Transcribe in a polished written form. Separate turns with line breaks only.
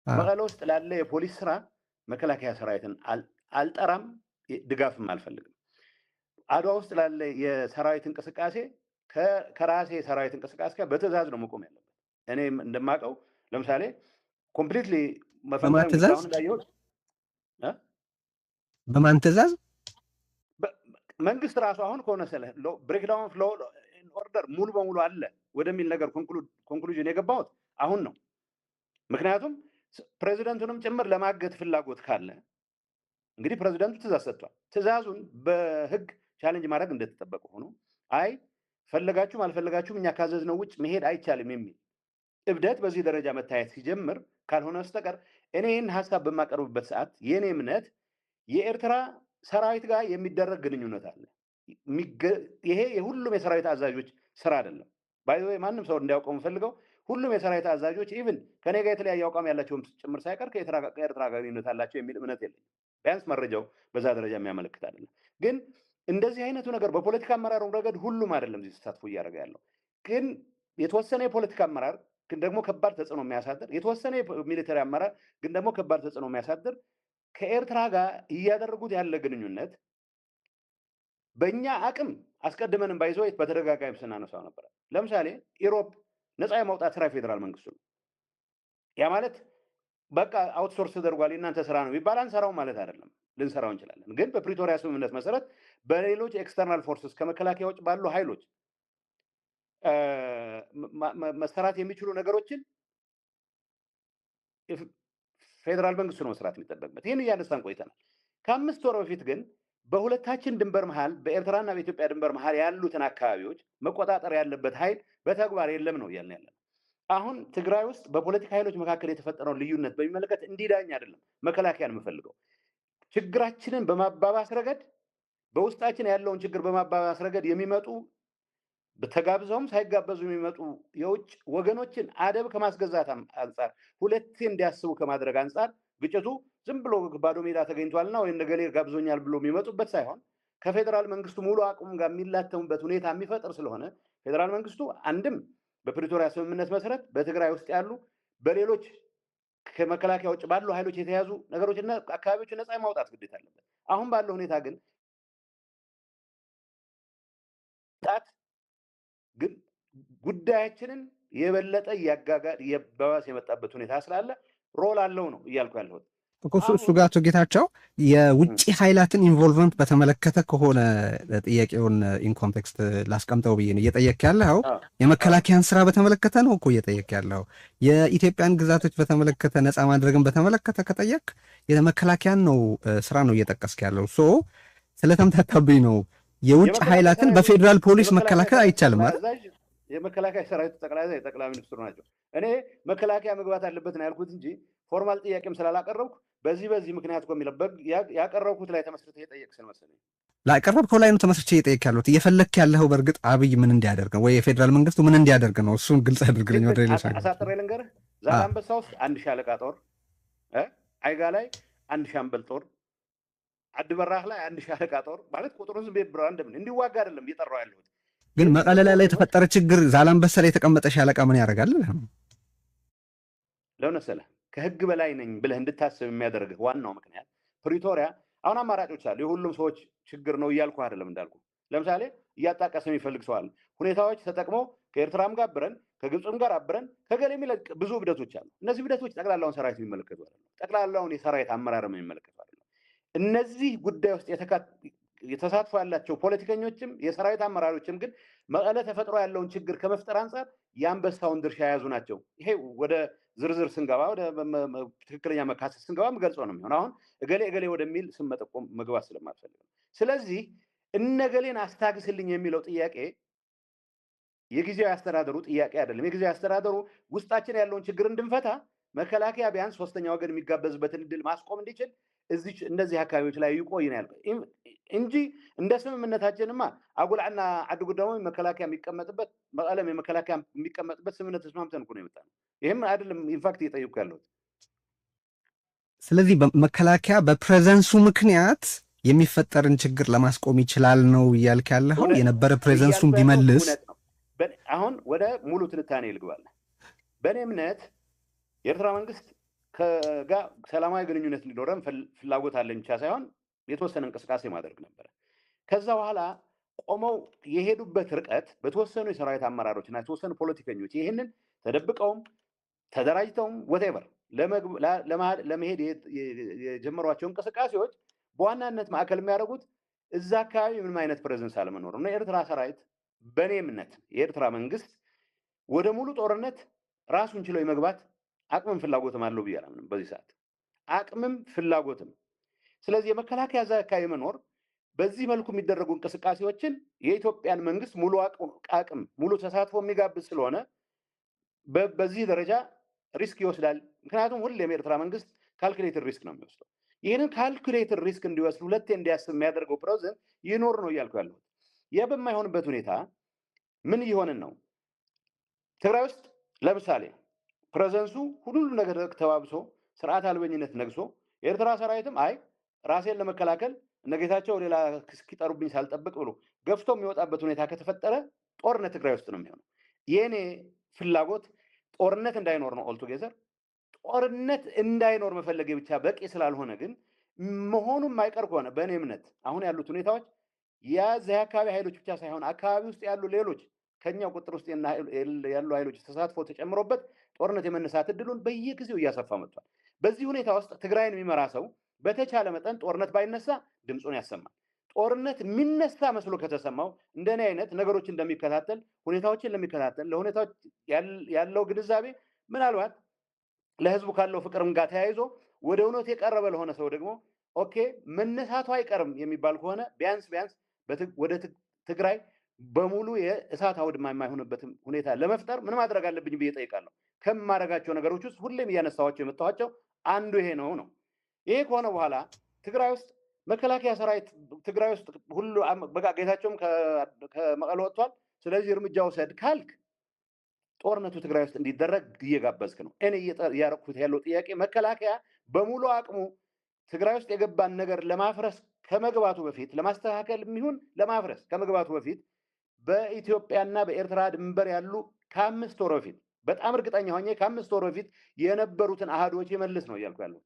መቀለ ውስጥ ላለ የፖሊስ ስራ መከላከያ ሰራዊትን አልጠራም፣ ድጋፍም አልፈልግም። አድዋ ውስጥ ላለ የሰራዊት እንቅስቃሴ ከራሴ የሰራዊት እንቅስቃሴ ጋር በትእዛዝ ነው መቆም ያለበት። እኔ እንደማውቀው ለምሳሌ ኮምፕሊትሊ መፈንቅለ መንግስት አሁን እንዳየሁት
በማን ትእዛዝ?
መንግስት ራሱ አሁን ከሆነ ስለ ብሬክዳውን ፍሎ ኦርደር ሙሉ በሙሉ አለ ወደሚል ነገር ኮንክሉዥን የገባሁት አሁን ነው። ምክንያቱም ፕሬዚደንቱንም ጭምር ለማገት ፍላጎት ካለ እንግዲህ ፕሬዚደንቱ ትእዛዝ ሰጥቷል። ትእዛዙን በህግ ቻሌንጅ ማድረግ እንደተጠበቀ ሆኖ አይ ፈለጋችሁም አልፈለጋችሁም እኛ ካዘዝነው ውጭ መሄድ አይቻልም የሚል እብደት በዚህ ደረጃ መታየት ሲጀምር ካልሆነ በስተቀር እኔ ይህን ሀሳብ በማቀርብበት ሰዓት የእኔ እምነት የኤርትራ ሰራዊት ጋር የሚደረግ ግንኙነት አለ። ይሄ የሁሉም የሰራዊት አዛዦች ስራ አይደለም። ባይዘ ማንም ሰው እንዲያውቀው የምፈልገው ሁሉም የሰራዊት አዛዦች ኢቭን ከኔ ጋር የተለያየ አቋም ያላቸውም ጭምር ሳይቀር ከኤርትራ ጋር ግንኙነት አላቸው የሚል እምነት የለኝም። ቢያንስ መረጃው በዛ ደረጃ የሚያመለክት አይደለም። ግን እንደዚህ አይነቱ ነገር በፖለቲካ አመራሩ ረገድ ሁሉም አይደለም እዚህ ተሳትፎ እያደረገ ያለው። ግን የተወሰነ የፖለቲካ አመራር ግን ደግሞ ከባድ ተጽዕኖ የሚያሳድር፣ የተወሰነ ሚሊተሪ አመራር ግን ደግሞ ከባድ ተጽዕኖ የሚያሳድር ከኤርትራ ጋር እያደረጉት ያለ ግንኙነት በእኛ አቅም አስቀድመንም ባይዞ በተደጋጋሚ ስናነሳው ነበር። ለምሳሌ ኢሮፕ ነፃ የማውጣት ስራ የፌዴራል መንግስቱ ነው። ያ ማለት በቃ አውትሶርስ ተደርጓል የእናንተ ስራ ነው ይባል አንሰራው ማለት አይደለም። ልንሰራው እንችላለን። ግን በፕሪቶሪያ ስምምነት መሰረት በሌሎች ኤክስተርናል ፎርስስ ከመከላከያ ውጭ ባሉ ኃይሎች መሰራት የሚችሉ ነገሮችን ፌዴራል መንግስቱ ነው መስራት የሚጠበቅበት። ይህን እያነሳን ቆይተናል። ከ5 ወር በፊት ግን በሁለታችን ድንበር መሃል በኤርትራና በኢትዮጵያ ድንበር መሃል ያሉትን አካባቢዎች መቆጣጠር ያለበት ኃይል በተግባር የለም ነው እያልን ያለን። አሁን ትግራይ ውስጥ በፖለቲካ ኃይሎች መካከል የተፈጠረውን ልዩነት በሚመለከት እንዲዳኝ አይደለም መከላከያን የምፈልገው። ችግራችንን በማባባስ ረገድ በውስጣችን ያለውን ችግር በማባባስ ረገድ የሚመጡ ተጋብዘውም ሳይጋበዙ የሚመጡ የውጭ ወገኖችን አደብ ከማስገዛት አንጻር ሁለቴ እንዲያስቡ ከማድረግ አንጻር ግጭቱ ዝም ብሎ ባዶ ሜዳ ተገኝቷልና ወይም ነገሌ ጋብዞኛል ብሎ የሚመጡበት ሳይሆን ከፌዴራል መንግስቱ ሙሉ አቅም ጋር የሚላተሙበት ሁኔታ የሚፈጥር ስለሆነ ፌዴራል መንግስቱ አንድም በፕሪቶሪያ ስምምነት መሰረት በትግራይ ውስጥ ያሉ በሌሎች ከመከላከያ ውጭ ባሉ ኃይሎች የተያዙ ነገሮችና አካባቢዎችን ነፃ ማውጣት ግዴታ አለበት። አሁን ባለው ሁኔታ ግን ጉዳያችንን የበለጠ እያባባሰ የመጣበት ሁኔታ ስላለ ሮል አለው ነው እያልኩ ያለሁት።
እሱ ጋር አቶ ጌታቸው የውጭ ኃይላትን ኢንቮልቭመንት በተመለከተ ከሆነ ጥያቄውን ኢንኮንቴክስት ላስቀምጠው ብዬ ነው እየጠየቅ ያለው። የመከላከያን ስራ በተመለከተ ነው እኮ እየጠየቅ ያለው። የኢትዮጵያን ግዛቶች በተመለከተ ነፃ ማድረግን በተመለከተ ከጠየቅ የመከላከያን ነው ስራ ነው እየጠቀስክ ያለው። ሶ ስለተምታታብኝ ነው። የውጭ ኃይላትን በፌዴራል ፖሊስ መከላከል አይቻልም ማለት
የመከላከያ ሰራዊት ጠቅላይ ሚኒስትሩ ናቸው። እኔ መከላከያ መግባት አለበት ነው ያልኩት እንጂ ፎርማል ጥያቄም ስላላቀረብኩ በዚህ ምክንያት እኮ የሚለው ያቀረብኩት ላይ ተመስርተህ የጠየቅ ስለመሰለኝ
ላቀረብከው ላይ ነው ተመስርቼ እየጠየቅ ያለሁት። እየፈለክ ያለኸው በእርግጥ አብይ ምን እንዲያደርግ ነው ወይ የፌዴራል መንግስቱ ምን እንዲያደርግ ነው? እሱን ግልጽ አድርግልኝ። ወደ ሌላ
አሳጥሬ ልንገርህ። ዛላንበሳ ውስጥ 1 ሻለቃ ጦር፣ አይጋ ላይ 1 ሻምበል ጦር፣ አድበራህ ላይ 1 ሻለቃ ጦር ማለት ቁጥሩን ዝም ብሎ እንደምን እንዲዋጋ አይደለም እየጠራው ያለሁት።
ግን መቀለ ላይ የተፈጠረ ችግር ዛላንበሳ ላይ የተቀመጠ ሻለቃ ምን ያደርጋል?
ለመሰለህ ከህግ በላይ ነኝ ብለህ እንድታስብ የሚያደርግህ ዋናው ምክንያት ፕሪቶሪያ አሁን አማራጮች አሉ። የሁሉም ሰዎች ችግር ነው እያልኩ አይደለም። እንዳልኩ ለምሳሌ እያጣቀሰ የሚፈልግ ሰው አለ። ሁኔታዎች ተጠቅሞ ከኤርትራም ጋር አብረን ከግብፅም ጋር አብረን ከገሌ የሚለቅ ብዙ እብደቶች አሉ። እነዚህ እብደቶች ጠቅላላውን ሰራዊት የሚመለከቱ አይደለም። ጠቅላላውን የሰራዊት አመራርም የሚመለከቱ አይደለም። እነዚህ ጉዳይ ውስጥ የተሳትፎ ያላቸው ፖለቲከኞችም የሰራዊት አመራሮችም ግን መቀለ ተፈጥሮ ያለውን ችግር ከመፍጠር አንጻር የአንበሳውን ድርሻ የያዙ ናቸው። ይሄ ወደ ዝርዝር ስንገባ ወደ ትክክለኛ መካሰስ ስንገባ የምገልጸው ነው የሚሆን። አሁን እገሌ ወደሚል ስም መጠቆም መግባት ስለማልፈልግ ነው። ስለዚህ እነገሌን አስታግስልኝ የሚለው ጥያቄ የጊዜያዊ አስተዳደሩ ጥያቄ አይደለም። የጊዜያዊ አስተዳደሩ ውስጣችን ያለውን ችግር እንድንፈታ መከላከያ ቢያንስ 3ኛ ወገን የሚጋበዝበትን እድል ማስቆም እንዲችል እነዚህ አካባቢዎች ላይ ይቆይ ነው ያልኩት እንጂ እንደ ስምምነታችንማ አጉላዕና አድ ጉዳዩ መከላከያ የሚቀመጥበት መቀለም የመከላከያ የሚቀመጥበት ስምምነት ተስማምተን እኮ ነው የመጣነው። ይሄም አይደለም ኢንፋክት እየጠየኩ ያለሁት።
ስለዚህ መከላከያ በፕሬዘንሱ ምክንያት የሚፈጠርን ችግር ለማስቆም ይችላል ነው እያልክ ያለኸው? የነበረ ፕሬዘንሱን ቢመልስ
አሁን ወደ ሙሉ ትንታኔ ልግባለሁ። በእኔ እምነት የኤርትራ መንግስት ከጋር ሰላማዊ ግንኙነት እንዲኖረን ፍላጎት አለኝ ብቻ ሳይሆን የተወሰነ እንቅስቃሴ ማድረግ ነበር። ከዛ በኋላ ቆመው የሄዱበት ርቀት በተወሰኑ የሰራዊት አመራሮች እና የተወሰኑ ፖለቲከኞች ይህንን ተደብቀውም ተደራጅተውም ወቴቨር ለመሄድ የጀመሯቸው እንቅስቃሴዎች በዋናነት ማዕከል የሚያደርጉት እዛ አካባቢ ምንም አይነት ፕሬዘንስ አለመኖር እና የኤርትራ ሰራዊት በእኔ እምነት የኤርትራ መንግስት ወደ ሙሉ ጦርነት ራሱን ችሎ የመግባት አቅምም ፍላጎትም አለው ብዬ አላምንም በዚህ ሰዓት አቅምም ፍላጎትም። ስለዚህ የመከላከያ እዛ አካባቢ መኖር በዚህ መልኩ የሚደረጉ እንቅስቃሴዎችን የኢትዮጵያን መንግስት ሙሉ አቅም ሙሉ ተሳትፎ የሚጋብዝ ስለሆነ በዚህ ደረጃ ሪስክ ይወስዳል። ምክንያቱም ሁሌም የኤርትራ መንግስት ካልኩሌትድ ሪስክ ነው የሚወስደው። ይህንን ካልኩሌትድ ሪስክ እንዲወስድ ሁለቴ እንዲያስብ የሚያደርገው ፕሬዝደንት ይኖር ነው እያልኩ ያለሁት። ያ በማይሆንበት ሁኔታ ምን እየሆንን ነው? ትግራይ ውስጥ ለምሳሌ ፕሬዘንሱ ሁሉ ነገር ተባብሶ ስርዓት አልበኝነት ነግሶ የኤርትራ ሰራዊትም አይ ራሴን ለመከላከል እነጌታቸው ሌላ እስኪጠሩብኝ ሳልጠብቅ ብሎ ገፍቶ የሚወጣበት ሁኔታ ከተፈጠረ ጦርነት ትግራይ ውስጥ ነው የሚሆነው። የኔ ፍላጎት ጦርነት እንዳይኖር ነው። ኦልቱጌዘር ጦርነት እንዳይኖር መፈለጌ ብቻ በቂ ስላልሆነ ግን መሆኑን ማይቀር ከሆነ በእኔ እምነት አሁን ያሉት ሁኔታዎች የዚያ አካባቢ ኃይሎች ብቻ ሳይሆን አካባቢ ውስጥ ያሉ ሌሎች ከኛው ቁጥር ውስጥ ያሉ ኃይሎች ተሳትፎ ተጨምሮበት ጦርነት የመነሳት እድሉን በየጊዜው እያሰፋ መጥቷል። በዚህ ሁኔታ ውስጥ ትግራይን የሚመራ ሰው በተቻለ መጠን ጦርነት ባይነሳ ድምፁን ያሰማል። ጦርነት የሚነሳ መስሎ ከተሰማው እንደኔ አይነት ነገሮች እንደሚከታተል ሁኔታዎችን ለሚከታተል ለሁኔታዎች ያለው ግንዛቤ ምናልባት ለህዝቡ ካለው ፍቅርም ጋር ተያይዞ ወደ እውነት የቀረበ ለሆነ ሰው ደግሞ ኦኬ መነሳቱ አይቀርም የሚባል ከሆነ ቢያንስ ወደ ትግራይ በሙሉ የእሳት አውድማ የማይሆንበትም ሁኔታ ለመፍጠር ምን ማድረግ አለብኝ ብዬ ጠይቃለሁ። ከማድረጋቸው ነገሮች ውስጥ ሁሌም እያነሳኋቸው የመጣኋቸው አንዱ ይሄ ነው። ይሄ ከሆነ በኋላ ትግራይ ውስጥ መከላከያ ሰራዊት ትግራይ ውስጥ ሁሉ በቃ ጌታቸውም ከመቀለ ወጥቷል፣ ስለዚህ እርምጃ ውሰድ ካልክ ጦርነቱ ትግራይ ውስጥ እንዲደረግ እየጋበዝክ ነው። እኔ እያረኩት ያለው ጥያቄ መከላከያ በሙሉ አቅሙ ትግራይ ውስጥ የገባን ነገር ለማፍረስ ከመግባቱ በፊት ለማስተካከል የሚሆን ለማፍረስ ከመግባቱ በፊት በኢትዮጵያና በኤርትራ ድንበር ያሉ ከ5 ወር በፊት በጣም እርግጠኛ ሆኜ ከ5 ወር በፊት የነበሩትን አሃዶች ይመልስ ነው እያልኩ ያለው።